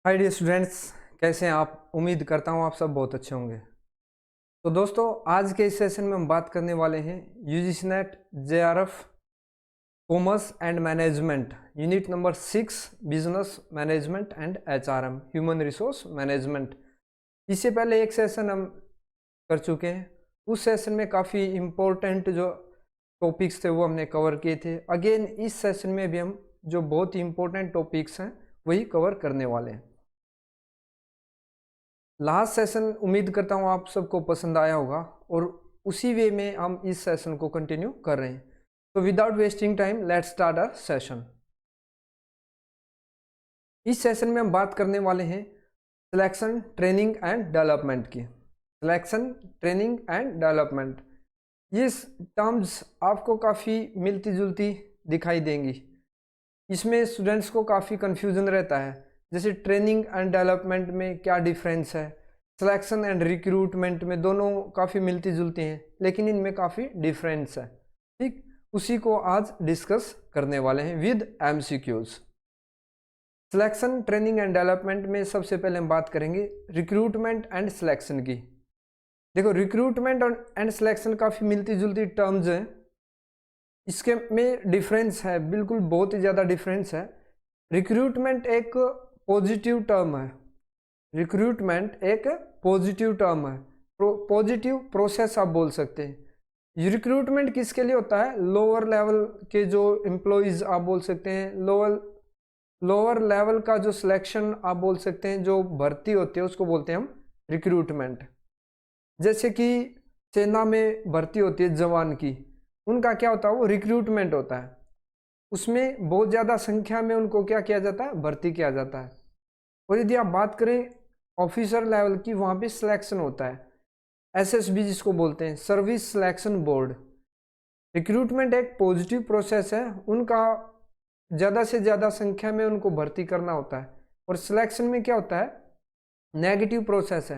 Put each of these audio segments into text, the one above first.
Hi dear students, कैसे हैं आप। उम्मीद करता हूं आप सब बहुत अच्छे होंगे। तो दोस्तों, आज के इस सेशन में हम बात करने वाले हैं UGC net JRF commerce and management unit number 6 business management and HRM human resource management. इससे पहले एक सेशन हम कर चुके हैं। उस सेशन में काफ़ी इम्पोर्टेंट जो टॉपिक्स थे वो हमने कवर किए थे। अगेन इस सेशन में भी हम जो बहुत ही इम्पोर्टेंट टॉपिक्स हैं वही कवर करने वाले हैं। लास्ट सेशन उम्मीद करता हूँ आप सबको पसंद आया होगा और उसी वे में हम इस सेशन को कंटिन्यू कर रहे हैं। तो without wasting time let's start our session. इस सेशन में हम बात करने वाले हैं सिलेक्शन, ट्रेनिंग एंड डेवलपमेंट की। सिलेक्शन, ट्रेनिंग एंड डेवलपमेंट, ये टर्म्स आपको काफ़ी मिलती जुलती दिखाई देंगी। इसमें स्टूडेंट्स को काफ़ी कन्फ्यूजन रहता है, जैसे ट्रेनिंग एंड डेवलपमेंट में क्या डिफरेंस है, सिलेक्शन एंड रिक्रूटमेंट में दोनों काफ़ी मिलती जुलती हैं लेकिन इनमें काफ़ी डिफरेंस है। ठीक, उसी को आज डिस्कस करने वाले हैं with MCQs. Selection, training and development में सबसे पहले हम बात करेंगे रिक्रूटमेंट एंड सिलेक्शन की। देखो, रिक्रूटमेंट एंड सिलेक्शन काफ़ी मिलती जुलती टर्म्स हैं, इसके में डिफरेंस है, बिल्कुल बहुत ही ज़्यादा डिफरेंस है। रिक्रूटमेंट एक पॉजिटिव टर्म है, रिक्रूटमेंट एक पॉजिटिव टर्म है, पॉजिटिव प्रोसेस आप बोल सकते हैं। रिक्रूटमेंट किसके लिए होता है? लोअर लेवल के जो एम्प्लॉयज़ आप बोल सकते हैं, लोअर लेवल का जो सिलेक्शन आप बोल सकते हैं, जो भर्ती होती है उसको बोलते हैं हम रिक्रूटमेंट। जैसे कि सेना में भर्ती होती है जवान की, उनका क्या होता है? वो रिक्रूटमेंट होता है। उसमें बहुत ज़्यादा संख्या में उनको क्या किया जाता है? भर्ती किया जाता है। और यदि आप बात करें ऑफिसर लेवल की, वहाँ पे सिलेक्शन होता है, एसएसबी जिसको बोलते हैं, सर्विस सिलेक्शन बोर्ड। रिक्रूटमेंट एक पॉजिटिव प्रोसेस है, उनका ज़्यादा से ज़्यादा संख्या में उनको भर्ती करना होता है। और सिलेक्शन में क्या होता है? नेगेटिव प्रोसेस है,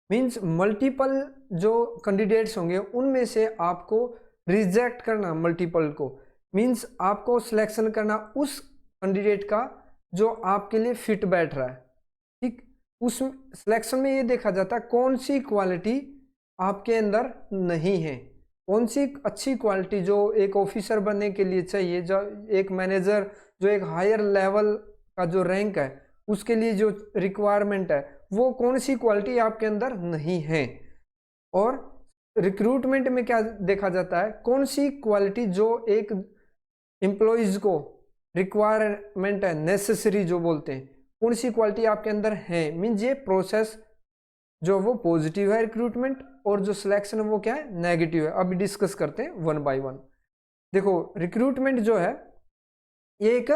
मीन्स मल्टीपल जो कैंडिडेट्स होंगे उनमें से आपको रिजेक्ट करना, मल्टीपल को मीन्स आपको सिलेक्शन करना उस कैंडिडेट का जो आपके लिए फिट बैठ रहा है। ठीक, उस सिलेक्शन में ये देखा जाता है कौन सी क्वालिटी आपके अंदर नहीं है, कौन सी अच्छी क्वालिटी जो एक ऑफिसर बनने के लिए चाहिए, जो एक मैनेजर, जो एक हायर लेवल का जो रैंक है उसके लिए जो रिक्वायरमेंट है, वो कौन सी क्वालिटी आपके अंदर नहीं है। और रिक्रूटमेंट में क्या देखा जाता है? कौन सी क्वालिटी जो एक एम्प्लॉयज़ को रिक्वायरमेंट है, नेसेसरी जो बोलते हैं, कौन सी क्वालिटी आपके अंदर है। मीन्स ये प्रोसेस जो वो पॉजिटिव है रिक्रूटमेंट, और जो सिलेक्शन है वो क्या है? नेगेटिव है। अभी डिस्कस करते हैं वन बाय वन। देखो, रिक्रूटमेंट जो है ये एक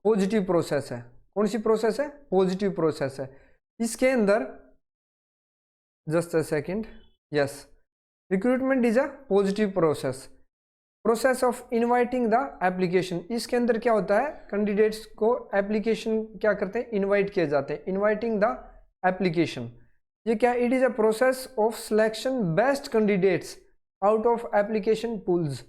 पॉजिटिव प्रोसेस है। कौन सी प्रोसेस है? पॉजिटिव प्रोसेस है। इसके अंदर just a second, yes, recruitment is a positive process of inviting the application. इसके अंदर क्या होता है? कैंडिडेट्स को एप्लीकेशन क्या करते हैं? इनवाइट किए जाते हैं, इनवाइटिंग द एप्लीकेशन। ये क्या? It is a process of selection best candidates out of application pools,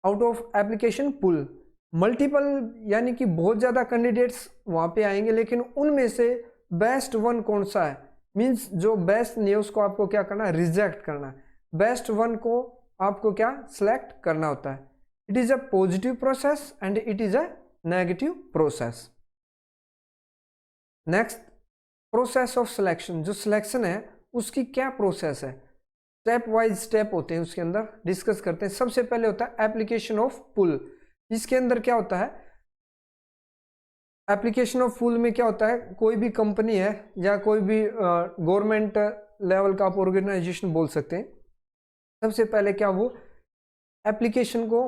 out of application pool. Multiple यानी कि बहुत ज़्यादा कैंडिडेट्स वहाँ पे आएंगे, लेकिन उनमें से बेस्ट वन कौन सा है? मीन्स जो बेस्ट नहीं है उसको आपको क्या करना है? रिजेक्ट करना है। बेस्ट वन को आपको क्या सिलेक्ट करना होता है। It is a positive process and it is a negative process. Next, process of selection. जो सिलेक्शन है उसकी क्या प्रोसेस है? स्टेप वाइज स्टेप होते हैं, उसके अंदर डिस्कस करते हैं। सबसे पहले होता है एप्लीकेशन ऑफ पुल। इसके अंदर क्या होता है? एप्लीकेशन ऑफ पुल में क्या होता है? कोई भी कंपनी है या कोई भी गवर्नमेंट लेवल का आप ऑर्गेनाइजेशन बोल सकते हैं, सबसे पहले क्या वो एप्लीकेशन को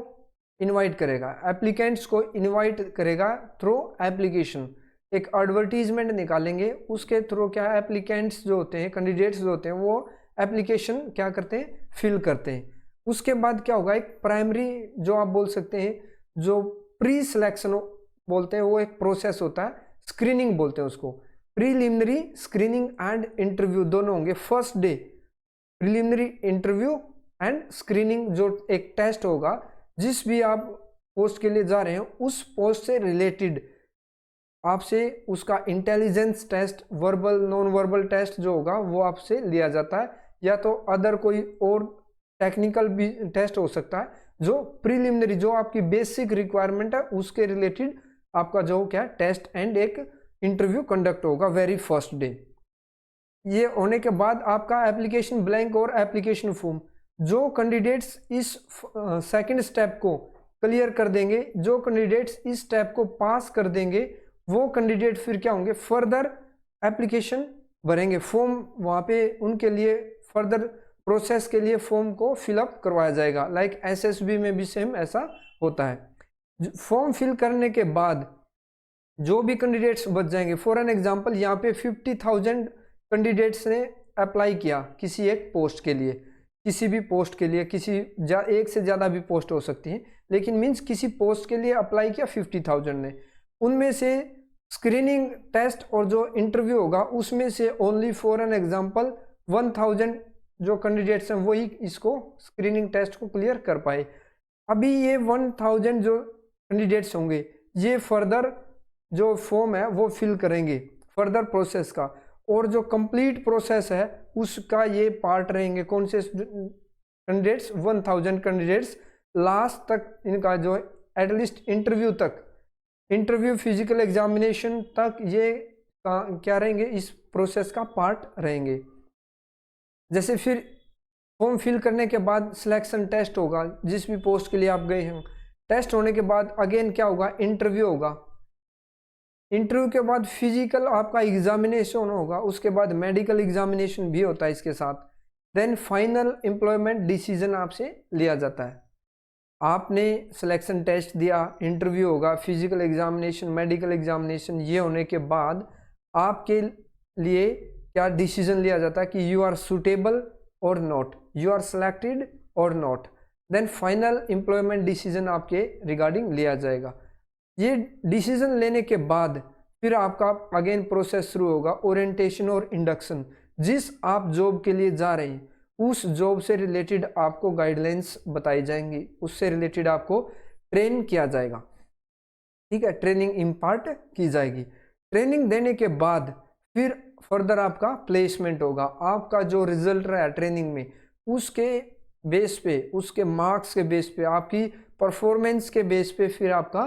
इनवाइट करेगा, एप्लीकेंट्स को इनवाइट करेगा थ्रू एप्लीकेशन। एक एडवर्टीजमेंट निकालेंगे, उसके थ्रू क्या एप्लीकेंट्स जो होते हैं, कैंडिडेट्स जो होते हैं, वो एप्लीकेशन क्या करते हैं? फिल करते हैं। उसके बाद क्या होगा? एक प्राइमरी जो आप बोल सकते हैं, जो प्री सिलेक्शन बोलते हैं, वो एक प्रोसेस होता है, स्क्रीनिंग बोलते हैं उसको। प्रीलिमिनरी स्क्रीनिंग एंड इंटरव्यू दोनों होंगे। First day preliminary interview and screening, जो एक टेस्ट होगा, जिस भी आप पोस्ट के लिए जा रहे हैं उस पोस्ट से रिलेटेड आपसे उसका intelligence test, verbal non verbal test जो होगा वो आपसे लिया जाता है, या तो अदर कोई और टेक्निकल भी टेस्ट हो सकता है, जो प्रीलिमिनरी जो आपकी बेसिक रिक्वायरमेंट है उसके रिलेटेड आपका जो क्या टेस्ट एंड एक इंटरव्यू कंडक्ट होगा वेरी फर्स्ट डे। ये होने के बाद आपका एप्लीकेशन ब्लैंक और एप्लीकेशन फॉर्म, जो कैंडिडेट्स इस सेकंड स्टेप को क्लियर कर देंगे, जो कैंडिडेट्स इस स्टेप को पास कर देंगे, वो कैंडिडेट फिर क्या होंगे, फर्दर एप्लीकेशन भरेंगे, फॉर्म वहाँ पे उनके लिए फर्दर प्रोसेस के लिए फॉर्म को फिलअप करवाया जाएगा। लाइक एसएसबी में भी सेम ऐसा होता है। फॉर्म फिल करने के बाद जो भी कैंडिडेट्स बच जाएंगे, फॉर एन एग्जांपल यहाँ पे 50,000 कैंडिडेट्स ने अप्लाई किया किसी एक पोस्ट के लिए, किसी भी पोस्ट के लिए, किसी एक से ज़्यादा भी पोस्ट हो सकती है, लेकिन मीन्स किसी पोस्ट के लिए अप्लाई किया 50,000 ने, उनमें से स्क्रीनिंग टेस्ट और जो इंटरव्यू होगा उसमें से ओनली फॉर एन एग्जांपल 1000 जो कैंडिडेट्स हैं वही इसको स्क्रीनिंग टेस्ट को क्लियर कर पाए। अभी ये 1000 जो कैंडिडेट्स होंगे ये फर्दर जो फॉर्म है वो फिल करेंगे फर्दर प्रोसेस का, और जो कंप्लीट प्रोसेस है उसका ये पार्ट रहेंगे कौन से कैंडिडेट्स, 1000 कैंडिडेट्स लास्ट तक इनका जो एटलीस्ट इंटरव्यू तक, इंटरव्यू फिजिकल एग्जामिनेशन तक ये क्या रहेंगे, इस प्रोसेस का पार्ट रहेंगे। जैसे फिर फॉर्म फिल करने के बाद सिलेक्शन टेस्ट होगा, जिस भी पोस्ट के लिए आप गए हैं, टेस्ट होने के बाद अगेन क्या होगा, इंटरव्यू होगा, इंटरव्यू के बाद फिजिकल आपका एग्जामिनेशन होगा, उसके बाद मेडिकल एग्जामिनेशन भी होता है इसके साथ, देन फाइनल एम्प्लॉयमेंट डिसीजन आपसे लिया जाता है। आपने सिलेक्शन टेस्ट दिया, इंटरव्यू होगा, फिजिकल एग्जामिनेशन, मेडिकल एग्जामिनेशन, ये होने के बाद आपके लिए क्या डिसीजन लिया जाता है कि यू आर सुटेबल और नॉट, यू आर सिलेक्टेड और not, then final employment decision आपके रिगार्डिंग लिया जाएगा। ये डिसीजन लेने के बाद फिर आपका अगेन प्रोसेस शुरू होगा, ओरिएंटेशन और इंडक्शन। जिस आप जॉब के लिए जा रहे हैं उस जॉब से रिलेटेड आपको गाइडलाइंस बताई जाएंगी, उससे रिलेटेड आपको ट्रेन किया जाएगा, ठीक है, ट्रेनिंग इम्पार्ट की जाएगी। ट्रेनिंग देने के बाद फिर फर्दर आपका प्लेसमेंट होगा। आपका जो रिजल्ट रहा ट्रेनिंग में उसके बेस पे, उसके मार्क्स के बेस पे, आपकी परफॉर्मेंस के बेस पे फिर आपका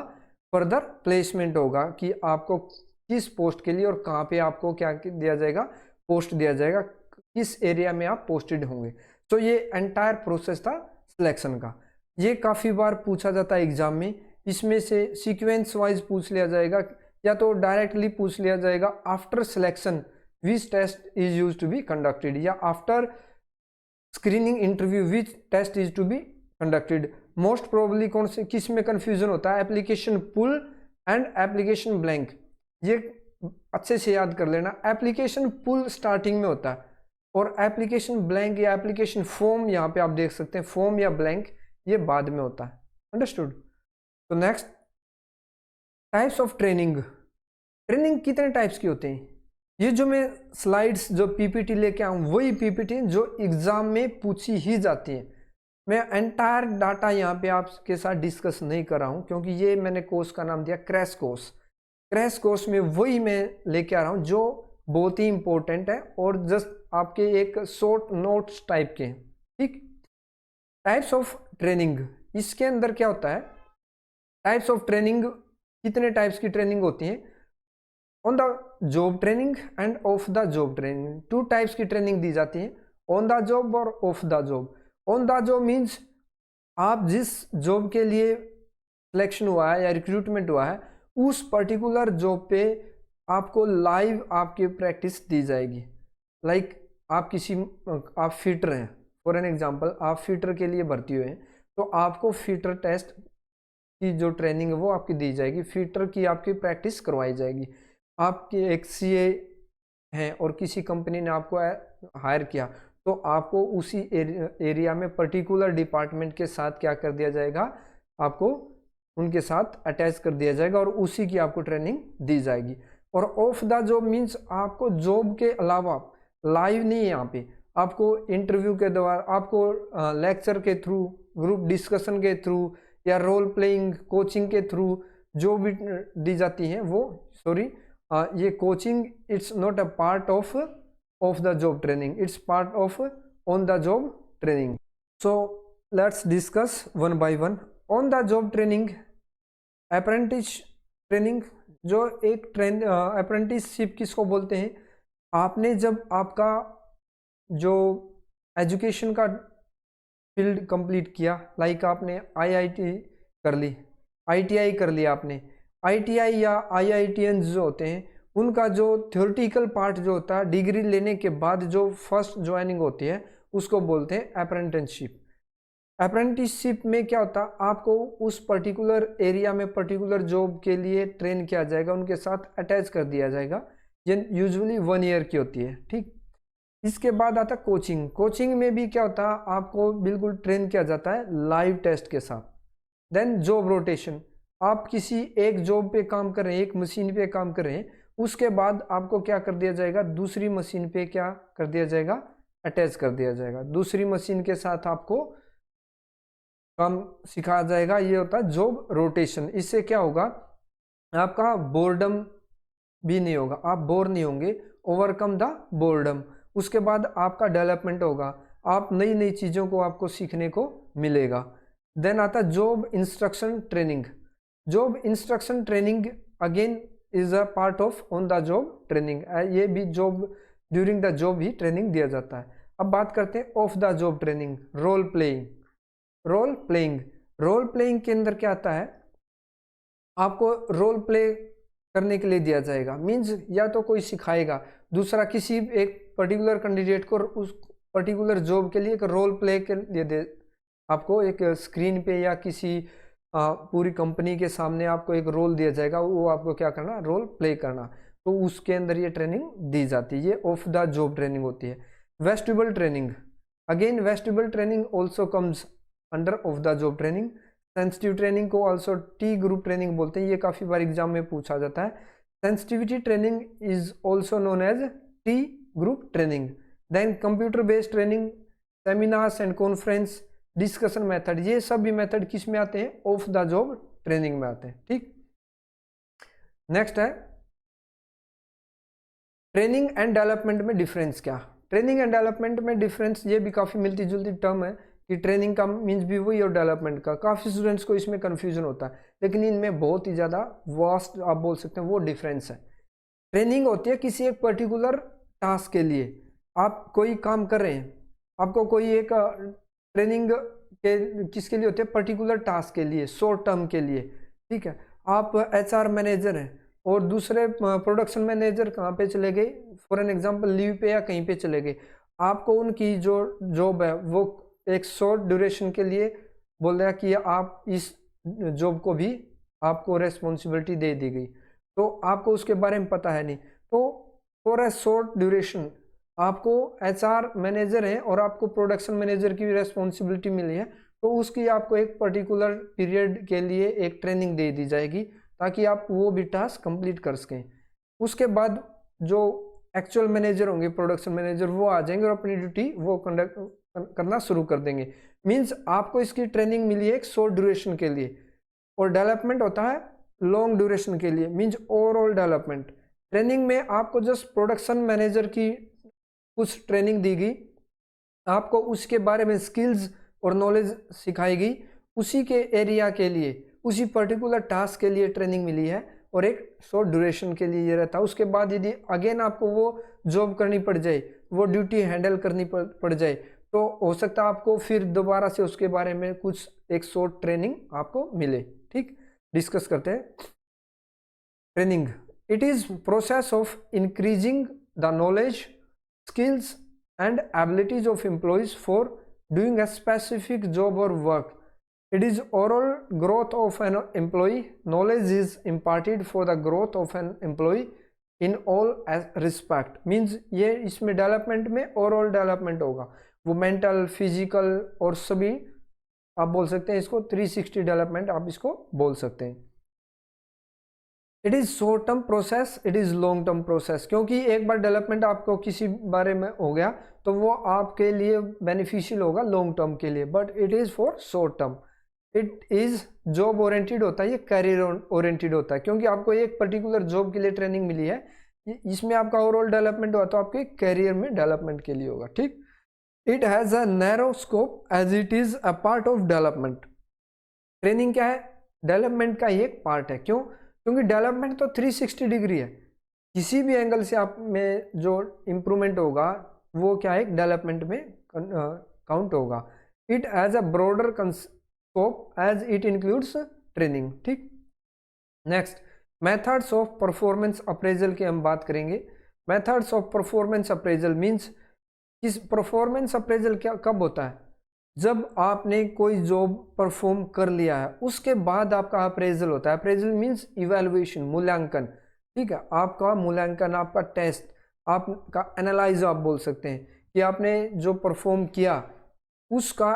फर्दर प्लेसमेंट होगा कि आपको किस पोस्ट के लिए और कहाँ पे आपको क्या दिया जाएगा, पोस्ट दिया जाएगा, किस एरिया में आप पोस्टेड होंगे। तो ये एंटायर प्रोसेस था सिलेक्शन का। ये काफ़ी बार पूछा जाता है एग्जाम में, इसमें से सीक्वेंस वाइज पूछ लिया जाएगा या तो डायरेक्टली पूछ लिया जाएगा after selection which test is use to be conducted, या after screening interview which test is to be conducted. Most probably कौन से किस में कंफ्यूजन होता है, application pool and application blank. ये अच्छे से याद कर लेना, एप्लीकेशन पुल स्टार्टिंग में होता है और एप्लीकेशन ब्लैंक या एप्लीकेशन फॉर्म, यहाँ पे आप देख सकते हैं फॉर्म या ब्लैंक, ये बाद में होता है। अंडरस्टूड। तो next, types of training. Training कितने टाइप्स की होते हैं, ये जो मैं स्लाइड्स जो पीपीटी लेके आऊँ वही पीपीटी जो एग्जाम में पूछी ही जाती है। मैं एंटायर डाटा यहाँ पे आपके साथ डिस्कस नहीं कर रहा हूँ क्योंकि ये मैंने कोर्स का नाम दिया क्रैश कोर्स। क्रैश कोर्स में वही मैं लेके आ रहा हूँ जो बहुत ही इंपॉर्टेंट है और जस्ट आपके एक शॉर्ट नोट्स टाइप के, ठीक। टाइप्स ऑफ ट्रेनिंग, इसके अंदर क्या होता है, टाइप्स ऑफ ट्रेनिंग, कितने टाइप्स की ट्रेनिंग होती है, on the job training end of the job training. 2 types की ट्रेनिंग दी जाती है, ऑन द जॉब और of the job. On the job means आप जिस जॉब के लिए सिलेक्शन हुआ है या रिक्रूटमेंट हुआ है उस पर्टिकुलर जॉब पे आपको लाइव आपकी प्रैक्टिस दी जाएगी। लाइक आप आप फिटर हैं, फॉर एन एग्जांपल आप फिटर के लिए भर्ती हुए हैं, तो आपको फिटर टेस्ट की जो ट्रेनिंग है वो आपकी दी जाएगी, फिटर की आपकी प्रैक्टिस करवाई जाएगी। आपके एक सीए हैं और किसी कंपनी ने आपको हायर किया तो आपको उसी एरिया में पर्टिकुलर डिपार्टमेंट के साथ क्या कर दिया जाएगा, आपको उनके साथ अटैच कर दिया जाएगा और उसी की आपको ट्रेनिंग दी जाएगी। और ऑफ द जॉब मीन्स आपको जॉब के अलावा लाइव नहीं है, यहाँ पे आपको इंटरव्यू के द्वारा, आपको लेक्चर के थ्रू, ग्रुप डिस्कशन के थ्रू या रोल प्लेइंग कोचिंग के थ्रू जो भी दी जाती हैं वो सॉरी, ये coaching it's not a part of the job training, it's part of on the job training. So let's discuss one by one. On the job training, apprentice training, जो एक apprenticeship किसको बोलते हैं? आपने जब आपका जो एजुकेशन का फील्ड कंप्लीट किया, लाइक आपने आईआईटी कर ली, आईटीआई कर लिया आपने, आईटीआई या आईआईटीएन जो होते हैं उनका जो थ्योरेटिकल पार्ट जो होता है, डिग्री लेने के बाद जो फर्स्ट ज्वाइनिंग होती है उसको बोलते हैं अप्रेंटिसशिप। अप्रेंटिसशिप में क्या होता है, आपको उस पर्टिकुलर एरिया में पर्टिकुलर जॉब के लिए ट्रेन किया जाएगा, उनके साथ अटैच कर दिया जाएगा। ये यूजुअली 1 ईयर की होती है, ठीक। इसके बाद आता है कोचिंग। कोचिंग में भी क्या होता है, आपको बिल्कुल ट्रेन किया जाता है लाइव टेस्ट के साथ। देन जॉब रोटेशन, आप किसी एक जॉब पे काम कर रहे हैं, एक मशीन पे काम कर रहे हैं, उसके बाद आपको क्या कर दिया जाएगा, दूसरी मशीन पे क्या कर दिया जाएगा, अटैच कर दिया जाएगा, दूसरी मशीन के साथ आपको काम सिखाया जाएगा। ये होता है जॉब रोटेशन। इससे क्या होगा, आपका बोर्डम भी नहीं होगा, आप बोर नहीं होंगे, ओवरकम द बोर्डम। उसके बाद आपका डेवलपमेंट होगा, आप नई नई चीज़ों को आपको सीखने को मिलेगा। देन आता है job instruction training. Job instruction training again is a part of on the job training. ये भी जॉब ड्यूरिंग द जॉब ही ट्रेनिंग दिया जाता है। अब बात करते हैं off the job training, role playing. Role playing, role playing के अंदर क्या आता है, आपको रोल प्ले करने के लिए दिया जाएगा। मीन्स या तो कोई सिखाएगा, दूसरा किसी एक पर्टिकुलर कैंडिडेट को उस पर्टिकुलर जॉब के लिए एक रोल प्ले के लिए दे, आपको एक स्क्रीन पे या किसी पूरी कंपनी के सामने आपको एक रोल दिया जाएगा, वो आपको क्या करना, रोल प्ले करना। तो उसके अंदर ये ट्रेनिंग दी जाती है, ये ऑफ द जॉब ट्रेनिंग होती है। Vestibule training, again vestibule training also comes under of the job training. Sensitive training को ऑल्सो टी ग्रुप ट्रेनिंग बोलते हैं, ये काफ़ी बार एग्जाम में पूछा जाता है। Sensitivity training is also known as T group training. Then computer based training, seminars and conference, discussion method, ये सब भी मेथड किस में आते हैं, ऑफ द जॉब ट्रेनिंग में आते हैं, ठीक। नेक्स्ट है ट्रेनिंग एंड डेवलपमेंट में डिफरेंस क्या। ट्रेनिंग एंड डेवलपमेंट में डिफरेंस, ये भी काफ़ी मिलती जुलती टर्म है कि ट्रेनिंग का मीन्स भी वही और डेवलपमेंट का, काफ़ी स्टूडेंट्स को इसमें कन्फ्यूजन होता है, लेकिन इनमें बहुत ही ज़्यादा वास्ट आप बोल सकते हैं वो डिफरेंस है। ट्रेनिंग होती है किसी एक पर्टिकुलर टास्क के लिए, आप कोई काम कर रहे हैं, आपको कोई एक ट्रेनिंग के किसके लिए होती है, पर्टिकुलर टास्क के लिए, शॉर्ट टर्म के लिए, ठीक है। आप एचआर मैनेजर हैं और दूसरे प्रोडक्शन मैनेजर कहाँ पे चले गए, फॉर एन एग्जांपल लीव पे या कहीं पे चले गए, आपको उनकी जो जॉब है वो एक शॉर्ट ड्यूरेशन के लिए बोल रहा कि आप इस जॉब को भी आपको रेस्पॉन्सिबिलिटी दे दी गई, तो आपको उसके बारे में पता है नहीं, तो फॉर ए शॉर्ट ड्यूरेशन आपको एचआर मैनेजर है और आपको प्रोडक्शन मैनेजर की रेस्पॉन्सिबिलिटी मिली है, तो उसकी आपको एक पर्टिकुलर पीरियड के लिए एक ट्रेनिंग दे दी जाएगी ताकि आप वो भी टास्क कंप्लीट कर सकें। उसके बाद जो एक्चुअल मैनेजर होंगे, प्रोडक्शन मैनेजर, वो आ जाएंगे और अपनी ड्यूटी वो कंडक्ट करना शुरू कर देंगे। मीन्स आपको इसकी ट्रेनिंग मिली है एक शॉर्ट ड्यूरेशन के लिए, और डेवलपमेंट होता है लॉन्ग ड्यूरेशन के लिए, मीन्स ओवरऑल डेवलपमेंट। ट्रेनिंग में आपको जस्ट प्रोडक्शन मैनेजर की कुछ ट्रेनिंग दी गई, आपको उसके बारे में स्किल्स और नॉलेज सिखाई गई, उसी के एरिया के लिए, उसी पर्टिकुलर टास्क के लिए ट्रेनिंग मिली है और एक शॉर्ट ड्यूरेशन के लिए ये रहता है। उसके बाद यदि अगेन आपको वो जॉब करनी पड़ जाए, वो ड्यूटी हैंडल करनी पड़ जाए, तो हो सकता है आपको फिर दोबारा से उसके बारे में कुछ एक शॉर्ट ट्रेनिंग आपको मिले, ठीक। डिस्कस करते हैं training. It is process of increasing the knowledge, skills and abilities of employees for doing a specific job or work. It is overall growth of an employee. Knowledge is imparted for the growth of an employee in all respect. Means ये इसमें development में overall development होगा, वो mental, physical और सभी आप बोल सकते हैं इसको 360 डेवलपमेंट आप इसको बोल सकते हैं। It is short term process, it is long term process, क्योंकि एक बार डेवलपमेंट आपको किसी बारे में हो गया तो वो आपके लिए बेनिफिशियल होगा लॉन्ग टर्म के लिए, but it is for short term. It is job oriented होता है, ये करियर ओरिएंटेड होता है, क्योंकि आपको एक पर्टिकुलर जॉब के लिए ट्रेनिंग मिली है, इसमें आपका ओवरऑल डेवलपमेंट हुआ तो आपके करियर में डेवलपमेंट के लिए होगा, ठीक। It has a narrow scope as it is a part of development. Training क्या है? डेवलपमेंट का ही एक पार्ट है। क्यों? क्योंकि डेवलपमेंट तो 360 डिग्री है, किसी भी एंगल से आप में जो इम्प्रूवमेंट होगा वो क्या है, डेवलपमेंट में काउंट होगा। It as a broader scope as it includes training, ठीक। Next, methods of performance appraisal की हम बात करेंगे। Methods of performance appraisal means, इस परफॉर्मेंस अप्रेजल क्या कब होता है? जब आपने कोई जॉब परफॉर्म कर लिया है उसके बाद आपका अप्रेजल होता है। अप्रेजल मीन्स इवैल्यूएशन, मूल्यांकन, ठीक है। आपका मूल्यांकन, आपका टेस्ट, आपका एनालाइज आप बोल सकते हैं कि आपने जो परफॉर्म किया उसका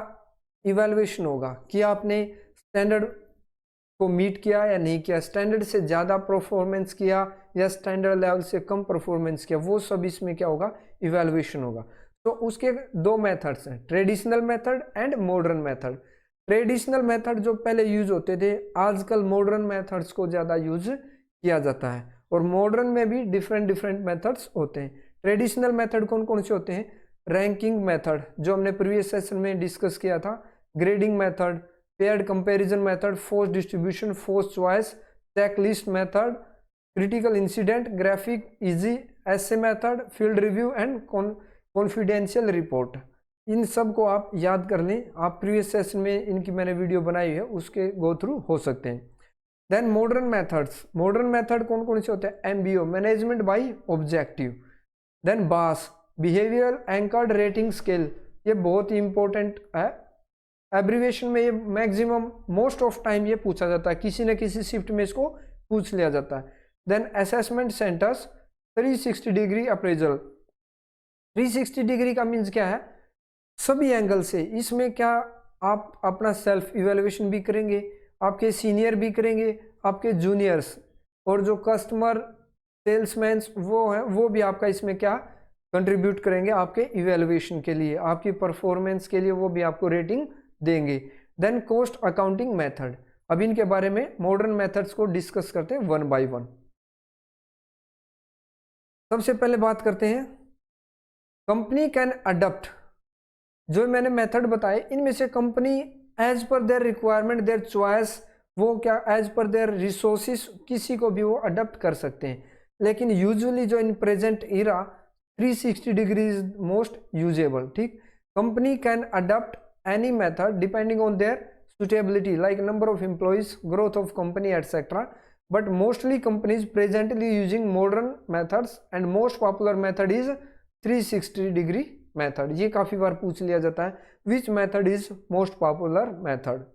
इवैल्यूएशन होगा कि आपने स्टैंडर्ड को मीट किया या नहीं किया, स्टैंडर्ड से ज़्यादा परफॉर्मेंस किया या स्टैंडर्ड लेवल से कम परफॉर्मेंस किया, वो सब इसमें क्या होगा, इवैल्यूएशन होगा। तो उसके दो मेथड्स हैं, traditional method and modern method. Traditional method जो पहले यूज होते थे, आजकल मॉडर्न मेथड्स को ज़्यादा यूज किया जाता है, और मॉडर्न में भी डिफरेंट मेथड्स होते हैं। ट्रेडिशनल मेथड कौन कौन से होते हैं? रैंकिंग मेथड जो हमने प्रीवियस सेशन में डिस्कस किया था, grading method, paired comparison method, force distribution, force choice, checklist method, critical incident, graphic easy, essay method, field review and confidential report. इन सब को आप याद कर लें, आप प्रीवियस सेशन में इनकी मैंने वीडियो बनाई है, उसके गो थ्रू हो सकते हैं। Then modern methods, modern method कौन कौन से होते हैं? MBO, management by objective. Then BARS, behavioural anchored rating scale, ये बहुत ही इंपॉर्टेंट है, एब्रीविएशन में ये मैक्सिमम मोस्ट ऑफ टाइम ये पूछा जाता है, किसी न किसी शिफ्ट में इसको पूछ लिया जाता है। Then assessment centres, 360 degree appraisal. 360 degree का मीन्स क्या है? सभी एंगल से, इसमें क्या आप अपना सेल्फ इवेल्युएशन भी करेंगे, आपके सीनियर भी करेंगे, आपके जूनियर्स और जो कस्टमर सेल्समैन वो हैं वो भी आपका इसमें क्या कंट्रीब्यूट करेंगे आपके इवेल्युएशन के लिए, आपकी परफॉर्मेंस के लिए, वो भी आपको रेटिंग देंगे। देन कॉस्ट अकाउंटिंग मेथड, अब इनके बारे में मॉडर्न मेथड्स को डिस्कस करते हैं वन बाय वन। सबसे पहले बात करते हैं कंपनी कैन अडॉप्ट। जो मैंने मेथड बताए इनमें से company as per their requirement, their choice, वो क्या एज पर देयर रिसोर्सेस किसी को भी वो अडॉप्ट कर सकते हैं, लेकिन यूजुअली जो in present era 360 degree is most usable, ठीक। Company can adopt any method depending on their suitability like number of employees, growth of company etc, but mostly companies presently using modern methods and most popular method is 360 degree method। ये काफी बार पूछ लिया जाता है, which method is most popular method।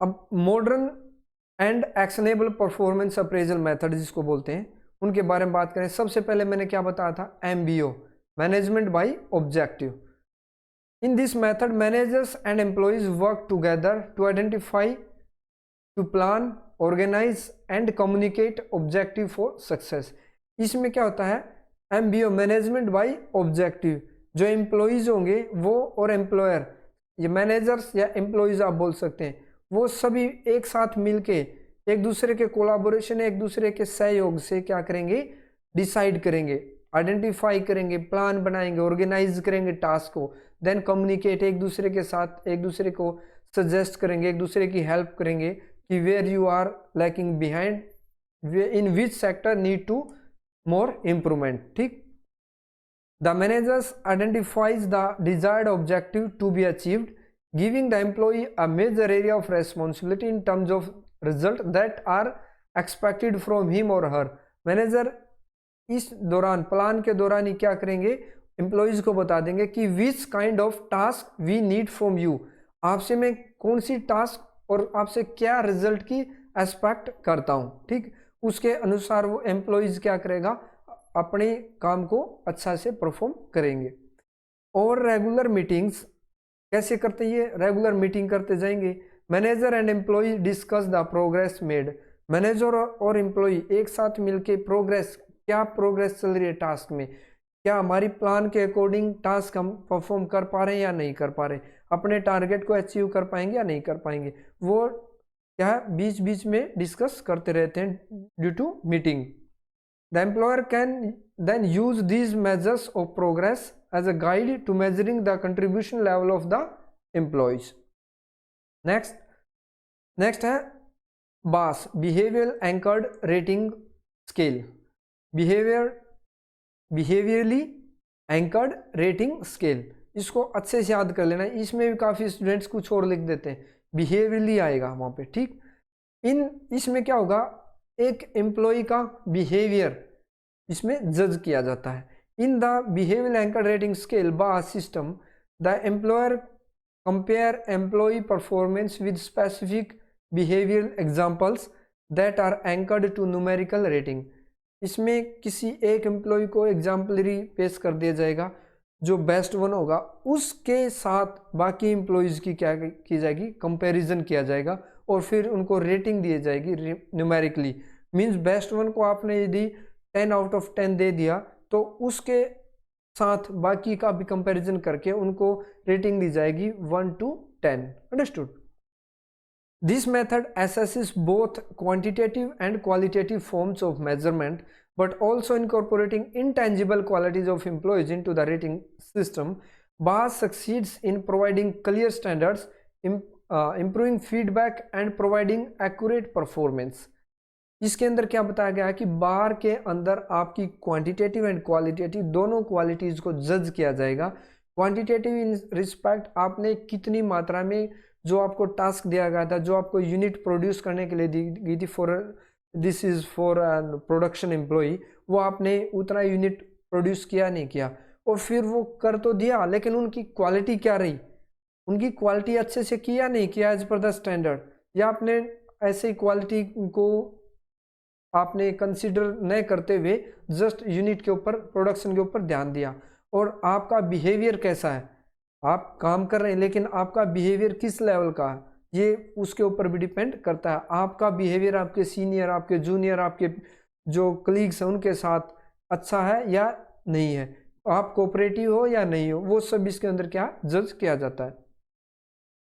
अब modern and actionable performance appraisal method जिसको बोलते हैं, उनके बारे में बात करें। सबसे पहले मैंने क्या बताया था? MBO, management by objective. In this method, managers and employees work together to identify, to plan, organize and communicate objective for success। इसमें क्या होता है? MBO, management by objective. जो एम्प्लॉयज होंगे वो और एम्प्लॉयर, ये मैनेजर्स या एम्प्लॉयज आप बोल सकते हैं, वो सभी एक साथ मिलके एक दूसरे के कोलाबोरेशन, एक दूसरे के सहयोग से क्या करेंगे? डिसाइड करेंगे, आइडेंटिफाई करेंगे, प्लान बनाएंगे, ऑर्गेनाइज करेंगे टास्क को। देन कम्युनिकेट, एक दूसरे के साथ एक दूसरे को सजेस्ट करेंगे, एक दूसरे की हेल्प करेंगे कि where you are lacking behind, in which sector need to more improvement, ठीक। The managers identifies the desired objective to be achieved, giving the employee a major area of responsibility in terms of result that are expected from him और her. Manager इस दौरान, plan के दौरान ही क्या करेंगे? Employees को बता देंगे कि which kind of task we need from you, आपसे मैं कौन सी टास्क और आपसे क्या रिजल्ट की एक्सपेक्ट करता हूं, ठीक। उसके अनुसार वो एम्प्लॉयज क्या करेगा? अपने काम को अच्छा से परफॉर्म करेंगे। और रेगुलर मीटिंग्स कैसे करते हैं? ये रेगुलर मीटिंग करते जाएंगे। Manager and employee discuss the progress made, manager और एम्प्लॉय एक साथ मिलके प्रोग्रेस, क्या प्रोग्रेस चल रही है टास्क में, क्या हमारी प्लान के अकॉर्डिंग टास्क हम परफॉर्म कर पा रहे हैं या नहीं कर पा रहे, अपने टारगेट को अचीव कर पाएंगे या नहीं कर पाएंगे, वो क्या है बीच बीच में डिस्कस करते रहते हैं due to meeting. The employer can then use these measures of progress as a guide to measuring the contribution level of the employees. Next है BARS, behaviour anchored rating scale. Behaviourally anchored rating scale, इसको अच्छे से याद कर लेना। इसमें भी काफ़ी स्टूडेंट्स कुछ और लिख देते हैं, बिहेवियरली आएगा वहाँ पे, ठीक। इसमें क्या होगा, एक एम्प्लॉय का बिहेवियर इसमें जज किया जाता है। In the behaviour anchored rating scale BARS system, the employer compare employ performance with specific behaviour examples that are anchored to numerical rating. इसमें किसी एक एम्प्लॉय को एग्जाम्पलरी पेश कर दिया जाएगा, जो बेस्ट वन होगा उसके साथ बाकी एम्प्लॉयज़ की क्या की जाएगी, कंपैरिजन किया जाएगा और फिर उनको रेटिंग दी जाएगी न्यूमेरिकली। मींस बेस्ट वन को आपने यदि 10 आउट ऑफ 10 दे दिया तो उसके साथ बाकी का भी कंपैरिजन करके उनको रेटिंग दी जाएगी 1 to 10। Understood? This method assesses both quantitative and qualitative forms of measurement, but also incorporating intangible qualities of employees into the rating system. BAS succeeds in providing clear standards, improving feedback and providing accurate performance. इसके अंदर क्या बताया गया है कि बार के अंदर आपकी क्वांटिटेटिव एंड क्वालिटेटिव दोनों क्वालिटीज़ को जज किया जाएगा। क्वांटिटेटिव इन रिस्पेक्ट आपने कितनी मात्रा में जो आपको टास्क दिया गया था, जो आपको यूनिट प्रोड्यूस करने के लिए दी गई थी, this is for production employee, वो आपने उतना यूनिट प्रोड्यूस किया नहीं किया, और फिर वो कर तो दिया लेकिन उनकी क्वालिटी क्या रही, उनकी क्वालिटी अच्छे से किया नहीं किया एज पर द स्टैंडर्ड, या आपने ऐसे क्वालिटी को आपने कंसिडर न करते हुए जस्ट यूनिट के ऊपर, प्रोडक्शन के ऊपर ध्यान दिया। और आपका बिहेवियर कैसा है, आप काम कर रहे हैं लेकिन आपका बिहेवियर किस लेवल का है, ये उसके ऊपर भी डिपेंड करता है। आपका बिहेवियर आपके सीनियर, आपके जूनियर, आपके जो कलीग्स हैं उनके साथ अच्छा है या नहीं है, आप कोऑपरेटिव हो या नहीं हो, वो सब इसके अंदर क्या जज किया जाता है।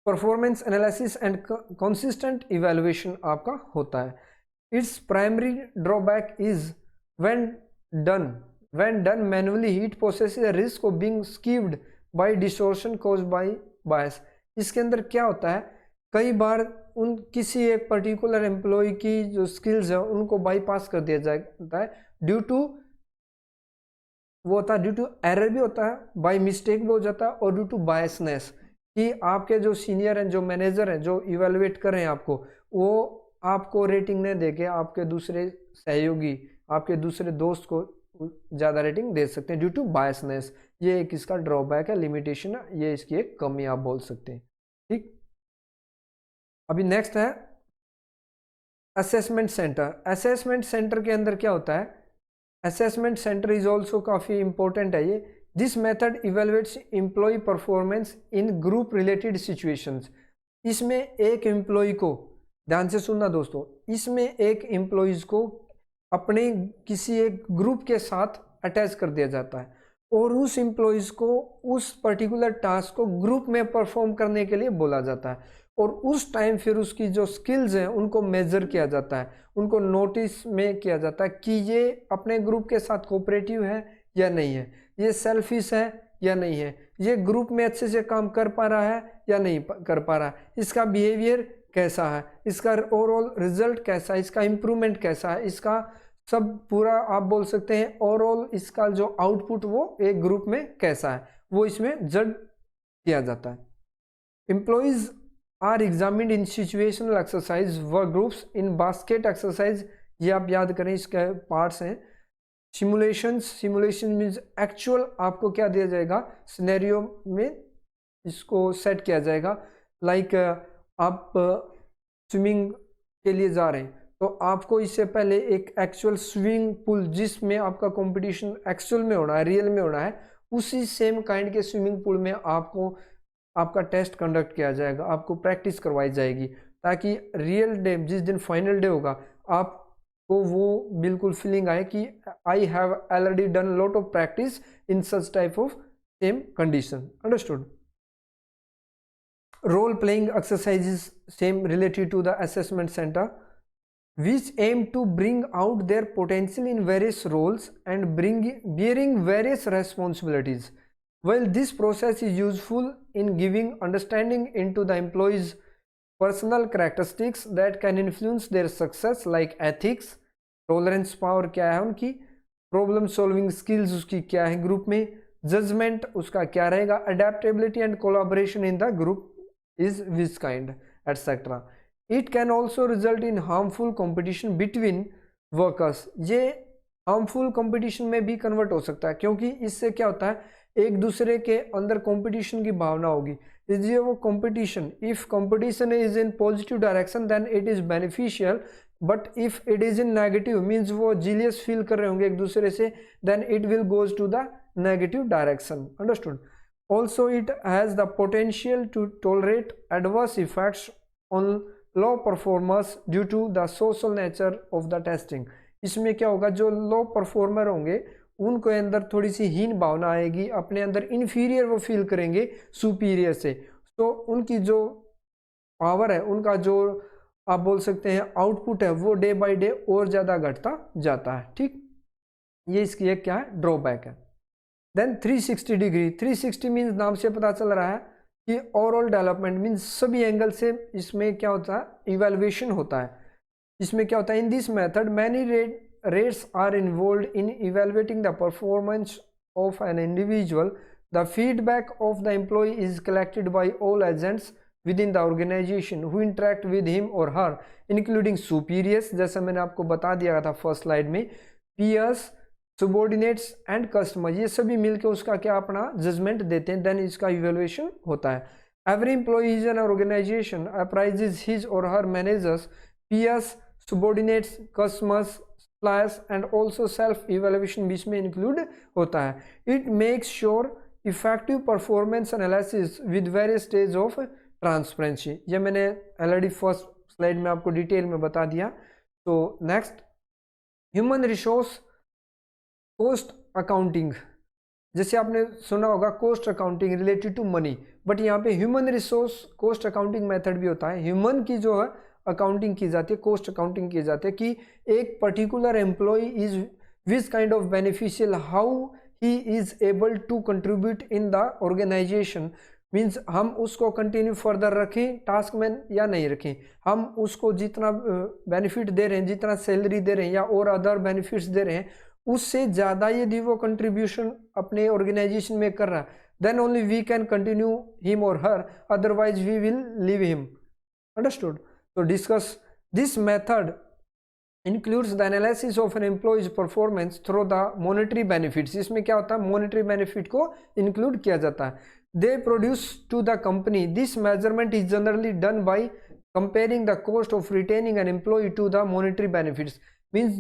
Performance analysis and consistent evaluation आपका होता है। It's primary drawback is when done manually it possesses a risk of being skewed by distortion caused by bias. इसके अंदर क्या होता है, कई बार उन किसी एक पर्टिकुलर एम्प्लॉय की जो स्किल्स है उनको बाईपास कर दिया जाता है ड्यू टू एरर भी होता है, बाय मिस्टेक भी हो जाता है, और ड्यू टू बायसनेस, कि आपके जो सीनियर हैं, जो मैनेजर हैं, जो इवेलुएट कर रहे हैं आपको, वो आपको रेटिंग नहीं देके आपके दूसरे सहयोगी, आपके दूसरे दोस्त को ज़्यादा रेटिंग दे सकते हैं ड्यू टू बायसनेस। ये एक इसका ड्रॉबैक है, लिमिटेशन है, ये इसकी एक कमी आप बोल सकते हैं। ठीक, अभी नेक्स्ट है असेसमेंट सेंटर। असेसमेंट सेंटर के अंदर क्या होता है, असेसमेंट सेंटर इज ऑल्सो काफ़ी इंपॉर्टेंट है ये। This method evaluates employee performance in group related situations. इसमें एक एम्प्लॉय को, ध्यान से सुनना दोस्तों, इसमें एक एम्प्लॉयज़ को अपने किसी एक ग्रुप के साथ अटैच कर दिया जाता है और उस एम्प्लॉयज़ को उस पर्टिकुलर टास्क को ग्रुप में परफॉर्म करने के लिए बोला जाता है, और उस टाइम फिर उसकी जो स्किल्स हैं उनको मेजर किया जाता है, उनको नोटिस में किया जाता है कि ये अपने ग्रुप के साथ कोऑपरेटिव है या नहीं है, ये सेल्फिश है या नहीं है, ये ग्रुप में अच्छे से काम कर पा रहा है या नहीं कर पा रहा है, इसका बिहेवियर कैसा है, इसका ओवरऑल रिजल्ट कैसा है, इसका इम्प्रूवमेंट कैसा है, इसका सब पूरा आप बोल सकते हैं ओवरऑल इसका जो आउटपुट वो एक ग्रुप में कैसा है, वो इसमें जज किया जाता है। Employees are examined in situational exercise work groups in basket exercise, ये आप याद करें, इसके पार्ट्स हैं। सिमुलेशन मीन्स एक्चुअल आपको क्या दिया जाएगा, सिनेरियो में इसको सेट किया जाएगा। लाइक आप स्विमिंग के लिए जा रहे हैं तो आपको इससे पहले एक एक्चुअल स्विमिंग पूल जिसमें आपका कंपटीशन एक्चुअल में होना है, रियल में होना है, उसी सेम काइंड के स्विमिंग पूल में आपको आपका टेस्ट कंडक्ट किया जाएगा, आपको प्रैक्टिस करवाई जाएगी, ताकि रियल डे जिस दिन फाइनल डे होगा आपको वो बिल्कुल फीलिंग आए कि I have already done a lot of practice in such type of same condition. Understood? Role playing exercises same related to the assessment center, which aim to bring out their potential in various roles and bearing various responsibilities. While this process is useful in giving understanding into the employees' personal characteristics that can influence their success like ethics, tolerance power क्या है उनकी, problem solving skills उसकी क्या है group में, judgement उसका क्या रहेगा, adaptability and collaboration in the group is which kind etcetera. It can also result in harmful competition between workers. ये हार्मफुल कॉम्पिटिशन में भी कन्वर्ट हो सकता है, क्योंकि इससे क्या होता है, एक दूसरे के अंदर कंपटीशन की भावना होगी. इसलिए वो competition, if competition is in positive direction then it is beneficial, but if it is in negative means वो जीलियस फील कर रहे होंगे एक दूसरे से, then it will goes to the negative direction. Understood? Also it has the potential to tolerate adverse effects on low performers due to the social nature of the testing. इसमें क्या होगा, जो लो परफॉर्मर होंगे उनको अंदर थोड़ी सी हीन भावना आएगी, अपने अंदर इन्फीरियर वो फील करेंगे सुपीरियर से. तो उनकी जो पावर है, उनका जो आप बोल सकते हैं आउटपुट है, वो डे बाय डे और ज़्यादा घटता जाता है. ठीक, ये इसकी एक क्या है, ड्रॉबैक है. देन 360 डिग्री, 360 मीन्स नाम से पता चल रहा है कि ओवरऑल डेवलपमेंट मीन्स सभी एंगल से इसमें क्या होता है, इवेल्युएशन होता है. इसमें क्या होता है, in this method many rates are involved in evaluating the performance of an individual. The feedback of the employee is collected by all agents within the organization who interact with him or her, including superiors, जैसा मैंने आपको बता दिया था first slide में, peers, subordinates and customers. ये सभी मिलकर उसका क्या अपना जजमेंट देते हैं, देन इसका इवेल्युएशन होता है. Every employee in an organization appraises his or her managers, peers, subordinates, customers, suppliers and also self evaluation बीच में इंक्लूड होता है. It makes sure effective performance analysis with various stage of transparency. ये मैंने already first slide में आपको detail में बता दिया. तो next, human resource cost accounting. जैसे आपने सुना होगा cost accounting related to money, but यहाँ पे human resource cost accounting method भी होता है. ह्यूमन की जो है अकाउंटिंग की जाती है, कॉस्ट अकाउंटिंग की जाती है कि एक particular employee is which kind of beneficial, how he is able to contribute in the organisation. Means हम उसको कंटिन्यू फर्दर रखें टास्क में या नहीं रखें, हम उसको जितना बेनिफिट दे रहे हैं, जितना सैलरी दे रहे हैं या और अदर बेनिफिट्स दे रहे हैं, उससे ज़्यादा यदि वो कंट्रीब्यूशन अपने ऑर्गेनाइजेशन में कर रहा है, then only we can continue him और her, otherwise we will leave him. Understood? So discuss this method includes the analysis of an employee's performance through the monetary benefits. इसमें क्या होता है, monetary benefit को include किया जाता है. They produce to the company. This measurement is generally done by comparing the cost of retaining an employee to the monetary benefits. Means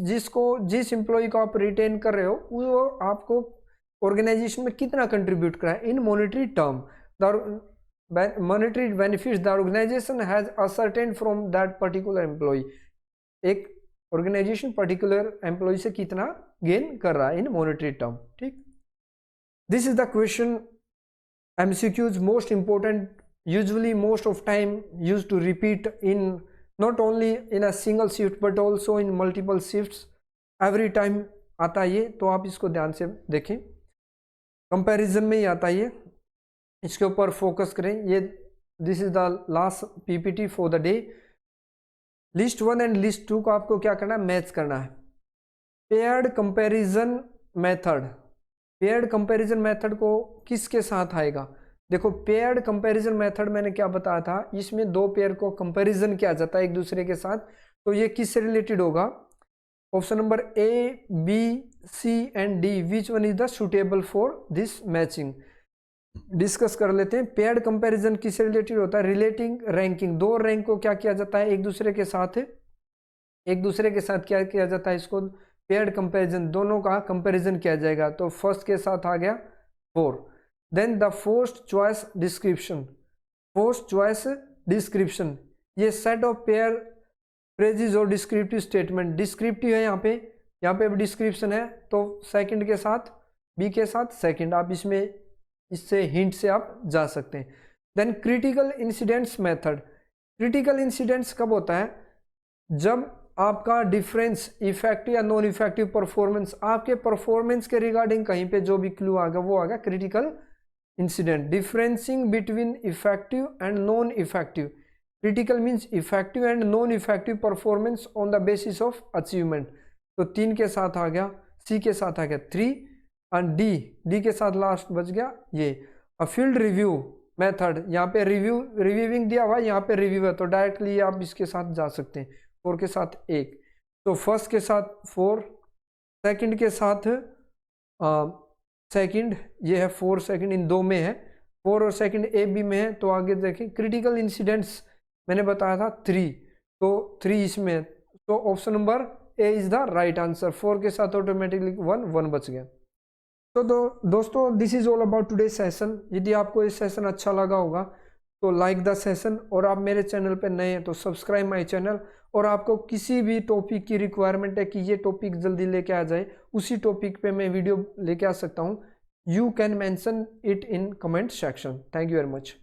जिस employee को आप retain कर रहे हो, वो आपको organization में कितना contribute करा है in monetary term. Monetary benefits the organization has ascertained from that particular employee. एक organization particular employee से कितना gain कर रहा है in monetary term. ठीक, this is the question MCQs most important, usually most of time used to repeat in not only in a single shift but also in multiple shifts. every time आता है ये, तो आप इसको ध्यान से देखें. कंपैरिजन में ही आता है ये, इसके ऊपर फोकस करें. ये this is the last PPT for the day. List 1 and list 2 को आपको क्या करना है, मैच करना है. Paired comparison method, paired comparison method को किसके साथ आएगा? देखो, पेयर्ड कंपैरिजन मेथड मैंने क्या बताया था, इसमें दो पेयर को कंपैरिजन किया जाता है एक दूसरे के साथ. तो ये किससे रिलेटेड होगा? Option number A, B, C and D, which one is the suitable for this matching. Discuss कर लेते हैं. पेयर्ड कंपैरिजन किससे रिलेटेड होता है? Relating ranking. दो रैंक को क्या किया जाता है, एक दूसरे के साथ क्या किया जाता है, इसको पेयर्ड कंपैरिजन, दोनों का कंपैरिजन किया जाएगा. तो फर्स्ट के साथ आ गया 4. Then the fourth choice description. Fourth choice description, ये सेट ऑफ पेयर फ्रेजेस और डिस्क्रिप्टिव स्टेटमेंट. डिस्क्रिप्टिव है यहाँ पे, यहाँ पे डिस्क्रिप्शन है, तो सेकंड के साथ बी के साथ सेकंड, आप इसमें इससे हिंट से आप जा सकते हैं। Then critical incidents method. Critical incidents कब होता है? जब आपका डिफरेंस इफेक्टिव या नॉन इफेक्टिव परफॉर्मेंस, आपके परफॉर्मेंस के रिगार्डिंग कहीं पे जो भी क्लू आ गया वो आ गया critical incident. Differencing between effective and non effective. Critical means effective and non effective performance on the basis of achievement. तो 3 के साथ आ गया, सी के साथ आ गया 3 एंड डी के साथ लास्ट बच गया ये। अ फील्ड रिव्यू मेथड, यहाँ पे रिव्यूइंग दिया हुआ है, यहाँ पे रिव्यू है, तो डायरेक्टली आप इसके साथ जा सकते हैं। 4 के साथ 1, तो फर्स्ट के साथ 4, सेकंड के साथ सेकंड, ये है 4 सेकंड, इन 2 में है, 4 और सेकंड ए बी में है। तो आगे देखें, क्रिटिकल इंसिडेंट्स मैंने बताया था 3, तो 3 इसमें है, तो option number A is the right answer. 4 के साथ ऑटोमेटिकली 1 बच गया। तो दोस्तों this is all about today session. यदि आपको ये सेशन अच्छा लगा होगा तो लाइक द सेशन, और आप मेरे चैनल पे नए हैं तो सब्सक्राइब माय चैनल। और आपको किसी भी टॉपिक की रिक्वायरमेंट है कि ये टॉपिक जल्दी लेके आ जाए, उसी टॉपिक पे मैं वीडियो लेके आ सकता हूँ, you can mention it in comment section. Thank you very much.